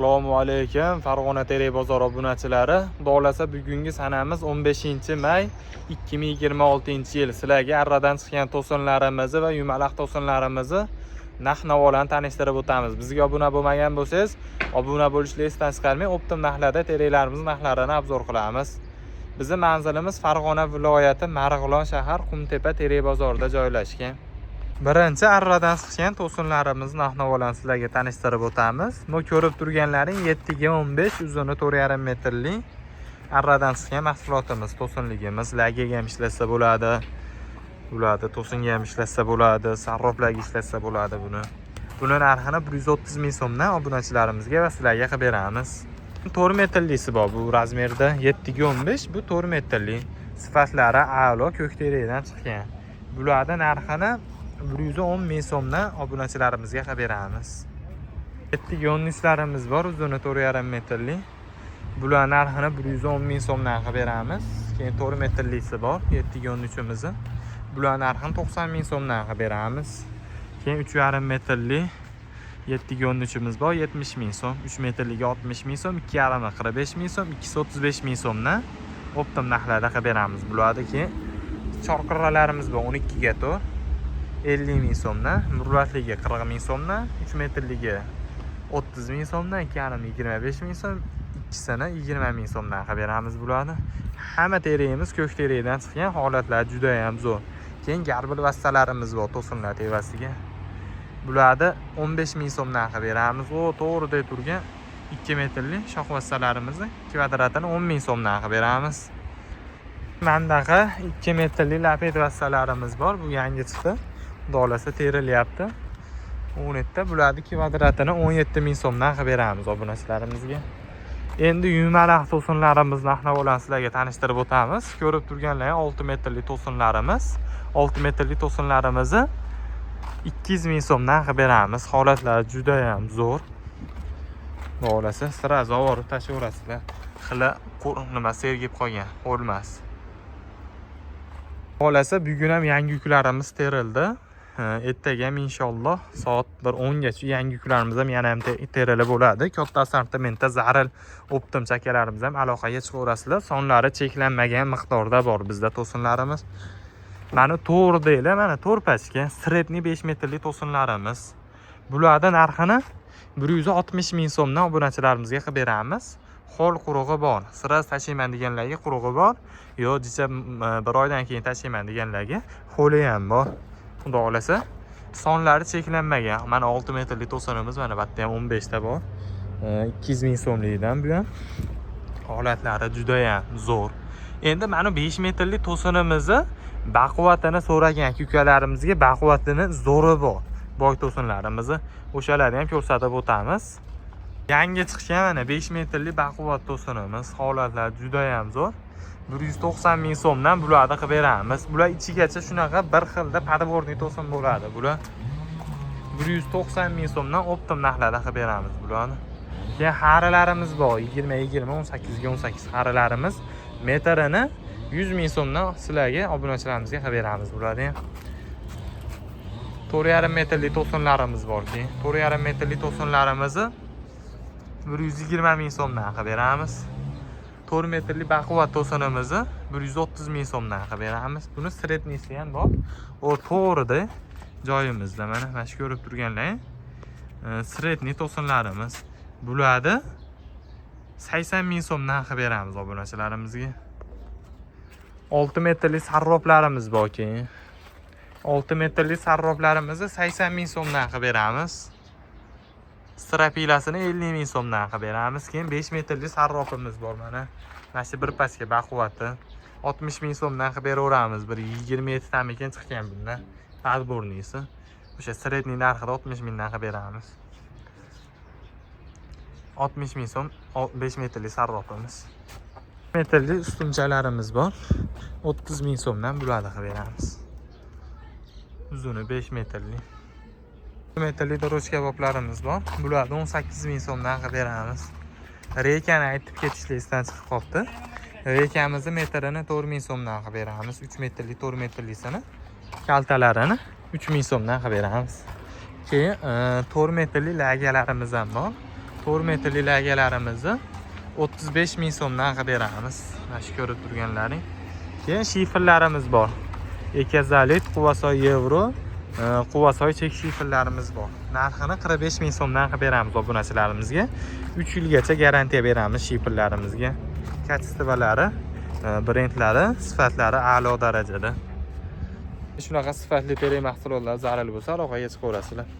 Assalomu alaykum Farg'ona Terak bozor obunachilari. Xudo xolasa bugungi sanamiz 15-may 2026-yil. Sizlarga arradan chiqqan to'sinlarimizni va yumaloq to'sinlarimizni narx-navolarni tanishtirib o'tamiz. Bizga obuna bo'lmagan bo'lsangiz, obuna bo'lishingizni esdan chiqarmay, optim narxlarda teraklarimiz narxlarini obzor qilamiz. Bizning manzilimiz Farg'ona viloyati Marg'ilon shahar Qumtepa Terak bozorida joylashgan. Birinchi arradan chiqqan to'sinlarimiz narx-navolarni sizlarga tanishtirib o'tamiz. Bu ko'rib turganlaring 7-15 uzuni 4,5 metrlik arradan chiqqan mahsulotimiz, to'sinligimiz. Lagiga ham ishlatsa bo'ladi. To'singa ham ishlatsa bo'ladi, sarroflarga ishlatsa bo'ladi buni. Buni narxini 130 ming so'mdan obunachilarimizga va sizlarga qilib beramiz. 4 metrlisi bor bu razmerda, 7-15 bu 4 metrlik. Sifatlari a'lo, ko'k terakdan chiqqan. Bularda narxini 110 ming so'mdan obunachilarimizga qilib beramiz. 7-13larimiz bor, uzuni 4,5 metrlik. Bular narxini 110 ming so'mdan qilib beramiz. Keyin 4 metrlisi bor, 7-13imiz. Bular narxini 90 ming so'mdan qilib beramiz. Keyin 3,5 metrlik 7-13imiz bor, 70 ming so'm. 3 metrligi 60 ming so'm, 2,5 45 ming so'm, 235 ming so'mdan optim narxlarda qilib beramiz. Bularga keyin chorqiralarimiz bor, 12 ga to'r 50 ming so'mdan, murvatligi 40 ming so'mdan, 3 metrligi 30 ming so'mdan, 2,5 25 ming so'm, ikkisini 20 ming so'mdan qilib beramiz bularni. Hamma terakimiz ko'k terakdan chiqqan, holatlar juda ham zo'r. Keyin garbil vassalarimiz bor to'sinlar tevasiga. Bularni 15 ming so'mdan qilib beramiz. O to'g'rida turgan 2 metrlik shox vassalarimizni kvadratini 10 ming so'mdan qilib beramiz. Mandaqa 2 metrlik lapet vassalarimiz bor, bu yangi chiqdi. Dolasi terilyapti. 17 bularni kvadratini 17 ming so'mdan qilib beramiz obunachilarimizga. Endi yumaloq to'sinlarimiz narx-navolarni sizlarga tanishtirib o'tamiz. Ko'rib turganlar 6 metrlik to'sinlarimiz. 6 metrlik to'sinlarimizni 200 ming so'mdan qilib beramiz. Holatlari juda ham zo'r. Dolasi sirazi olib tashaverasizlar. Xila nima sergib qolgan, o'lmas. Xolasa bugun ham yangi yuklarimiz terildi. Ertaga ham inshaalloh soat 10 gacha yangi yuklarimiz ham yana ham terilib bo'ladi. Katta assortimentda zaril optim chakalarimiz ham aloqaga chiqaverasizlar. Sonlari cheklanmagan miqdorda bor bizda to'sinlarimiz. Mana to'g'ridaylar, mana 4 pachka sredniy 5 metrlik to'sinlarimiz. Bularning narxini 160 ming so'mdan obunachilarimizga qilib beramiz. Qo'l qurug'i bor. Siraz tashiyman deganlarga qurug'i bor. Yo, jicha bir oydan keyin tashiyman deganlarga qo'li ham bor. Xudo xolasa sonlari cheklanmagan. Mana 6 metrlik to'sinimiz mana bu yerda ham 15 ta bor. 200 ming so'mlikdan bu ham. Holatlari juda ham zo'r. Endi mana 5 metrlik to'sinimizni baquvvatini so'ragan ukalarimizga baquvvatini zo'ri bor. Boy to'sinlarimizni o'shalarni ham ko'rsatib o'tamiz. Yangi chiqqan mana 5 metrlik baquvvat to'sinimiz. Holatlar juda ham zo'r. 190 ming so'mdan bularni qilib beramiz. Bular ichigacha shunaqa bir xilda podborniy to'sin bo'ladi. Bular 190 ming so'mdan optim narxlarda qilib beramiz bularni. Keyin harilarimiz bor. 20-20, 18-18 harilarimiz metrini 100 ming so'mdan sizlarga obunachilarimizga qilib beramiz bularni. 4,5 metrlik to'sinlarimiz bor keyin. 4,5 metrlik to'sinlarimizni 120 ming so'mdan qilib beramiz. 4 metrlik baquvvat to'sinimizni 130 ming so'mdan qilib beramiz. Buni srednisi ham bor. O to'g'rida joyimizda mana shu ko'rib turganlar sredniy to'sinlarimiz. Bularni 80 ming so'mdan qilib beramiz obunachilarimizga. 6 metrlik sarroflarimiz bor keyin. 6 metrlik sarroflarimizni 80 ming so'mdan qilib beramiz. Strapilasini 50 ming so'mdan qilib beramiz. Keyin 5 metrlik sarrofimiz bor mana. Mana shu bir pachka baquvvati 60 ming so'mdan qilib beraveramiz. Bir 27 tamikin chiqqan bundan. Podborniysi. O'sha sredniy narxida 60 mingdan qilib beramiz. 60 ming so'm 5 metrlik sarrofimiz. 5 metrlik ustunchalarimiz bor. 30 ming so'mdan bularni qilib beramiz. Uzuni 5 metrlik. 1 metrlik dorochka boblarimiz bor. Bularni 18 ming so'mdan qilib beramiz. Rekani aytib ketishlikdan chiqib qoldi. Rekamizni metrini 4 ming so'mdan qilib beramiz. 3 metrlik 4 metrlikini kaltalarini 3 ming so'mdan qilib beramiz. Keyin 4 metrlik lagalarimiz ham bor. 4 metrli lagalarimizni 35 ming so'mdan qilib beramiz. Mana shu ko'rib turganlaring. Keyin shiferlarimiz bor. Ekazalit, Quvasoy Yevro, Quvasoy chek shiferlarimiz bor. Narxini 45 ming so'mdan qilib beramiz obunachilarimizga. 3 yilgacha garantiya beramiz shiferlarimizga. Kachestivalari, brendlari, sifatlari a'lo darajada. Shunaqa sifatli terak mahsulotlar zarur bo'lsa, aloqaga chiqaverasizlar.